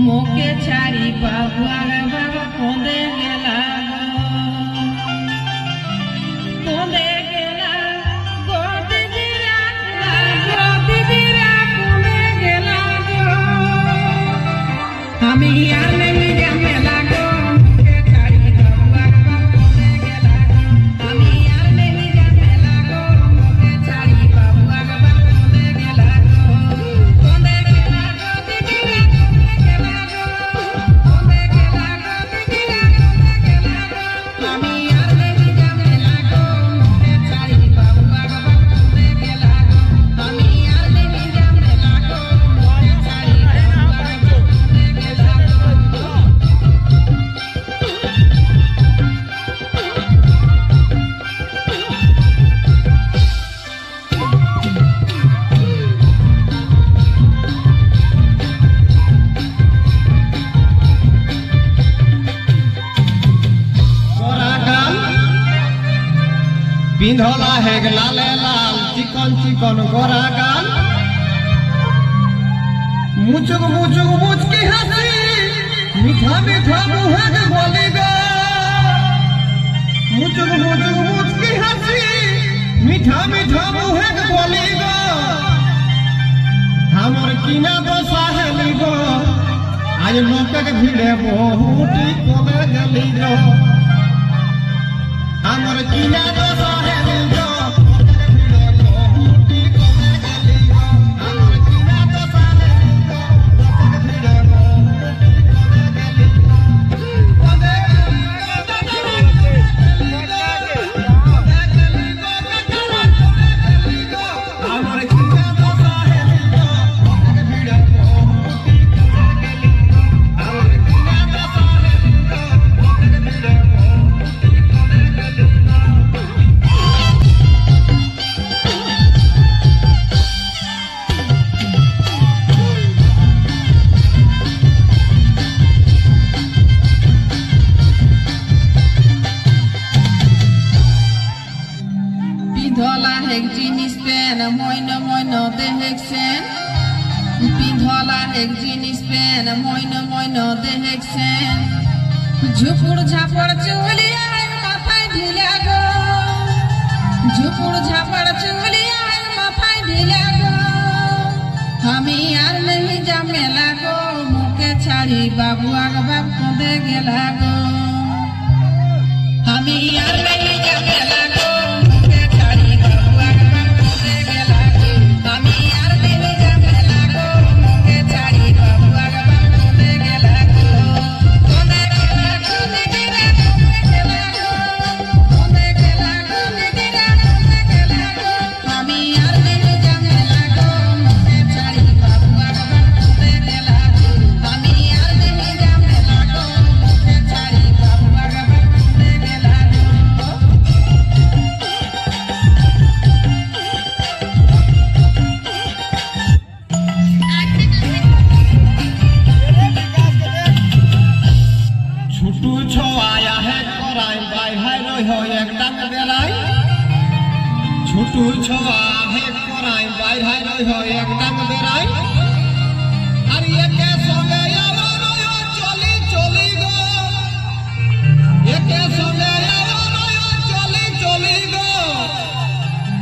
मोके छाड़ी बाबुआ बाबा कोंदे गेला कोंदे गेला गोदी दिरा कोंदे गेला हम यार नहीं जामे लागो मोके छाड़ी बाबुआ बाबा कोंदे गेला हम यार नहीं जामे लागो मोके छाड़ी बाबुआ बाबा कोंदे गेला कोंदे गेला गोदी दिरा पिंधला है लाले लाल चिकन चिकन गोरा गाल मुचुक मुचुक मुचकी हंसी मीठा मीठा मुँह के बोली गो मुचुक मुचुक मुचकी हंसी मीठा मीठा मुँह के बोली गो हमर किना दोसा है लीगो आज लोक के भीड़े बहुत कोमे गली गो हमर किना दोसा है LIGO Pindola hek jinis pen moino moino de heksen Pindola hek jinis pen moino de heksen Jupur jhapar chuliya hai mathai dhila go Jupur jhapar chuliya hai mathai dhila go Hami yaar nahi jamela go moke chhadi babua bab konde gela go Hami yaar nahi jamela go छुटू छवा है कोराई बाई भाई रोई हो एक डंग बेराई अरे ये के सोगे यारो रोयो चली चली गो ये के सोगे यारो रोयो चली चली गो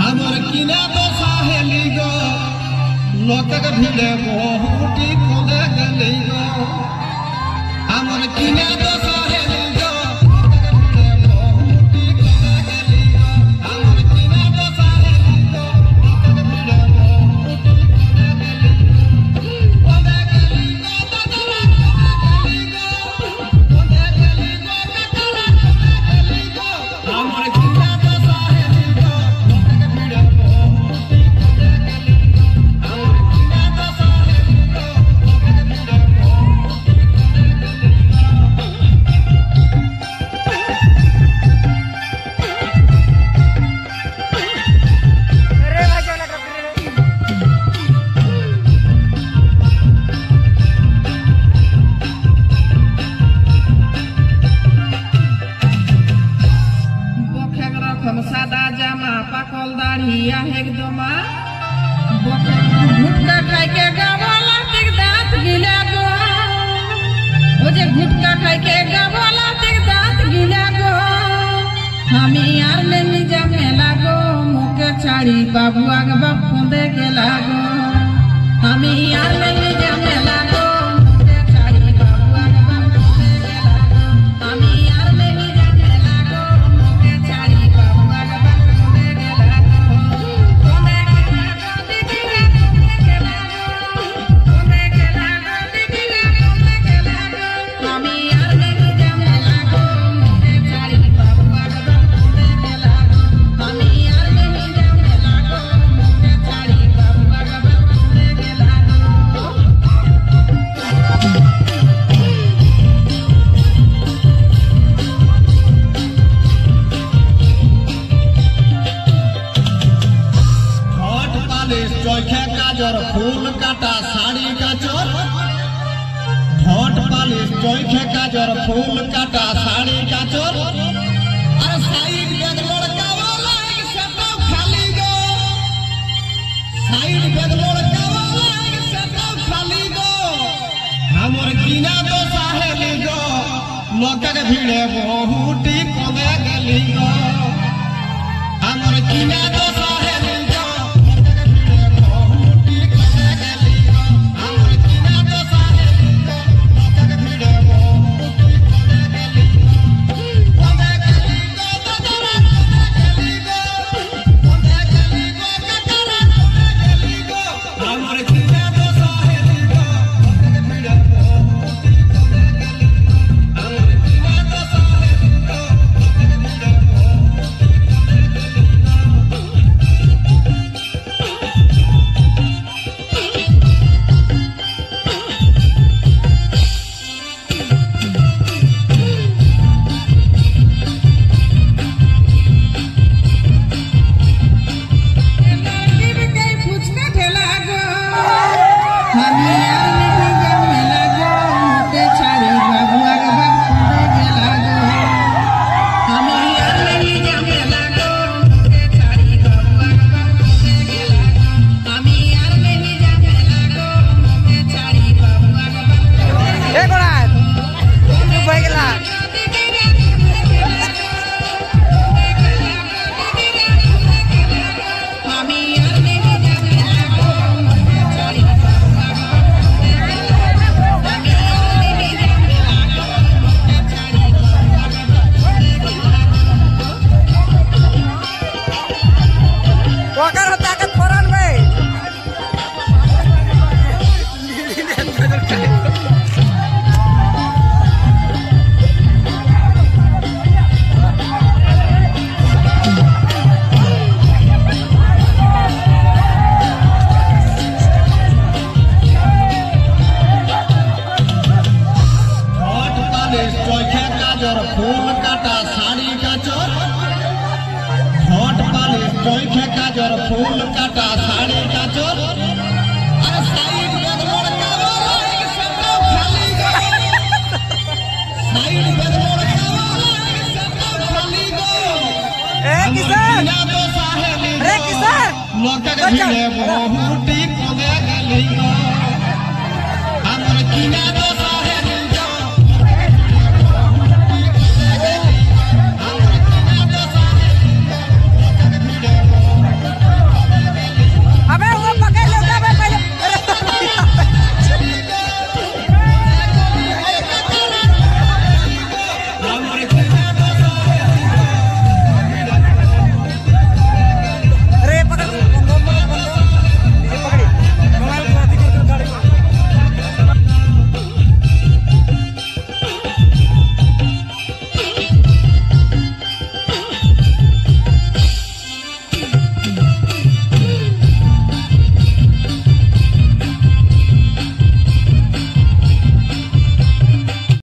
हमर किना तो साहेली गो लोक के भीड़े बहुटी कोदे गली गो हमर किना तो साहेली गो I'm पाकल दाढ़िया एकदमा गुटका खाई के गावाला तिक दांत गिला गो ओ जे गुटका खाई के गावाला तिक दांत गिला गो हमी यार में निजा में लागो मुके छाड़ी बाबू आगे बाप खुंदे के लागो हमी यार में निजा में लागो मुके छाड़ी बाबू आगे बाप खुंदे के लागो हमी यार में निजा में लागो मुके छाड़ी बाबू आगे बाप खुंदे के लागो खुंदे के लागो दीदी रे खुंदे के लागो दीदी रे खुंदे के लागो हमी यार में निजा में लागो मुके छाड़ी बाबू आगे बाप खुंदे के लागो हमी यार में निजा में लागो मुके छाड़ी बाबू आगे बाप खुंदे के लागो हट पालिश चोखे काजर फूल काटा साड़ी का चोर हट पालिश चोखे काजर फूल काटा साड़ी का चोर अरे साइड बेग लड़का वाला एक सेटो खाली गो साइड बेग लड़का वाला एक सेटो खाली गो हमर कीना तो साहेली गो लोकक भीड़े बहुटी कोदे गेली गो हमर कीना तो साहेली गो फूल काटा साड़ी का चोर हट पालिश चोखे काजर फूल काटा साड़ी का चोर अरे साइड बेग लड़का वाला एक सेटो खाली गो साइड बेग लड़का वाला एक सेटो खाली गो ए किसान तो साहेली अरे किसान लोकक भीड़े बहुटी कोदे गेली गो हमर कीना तो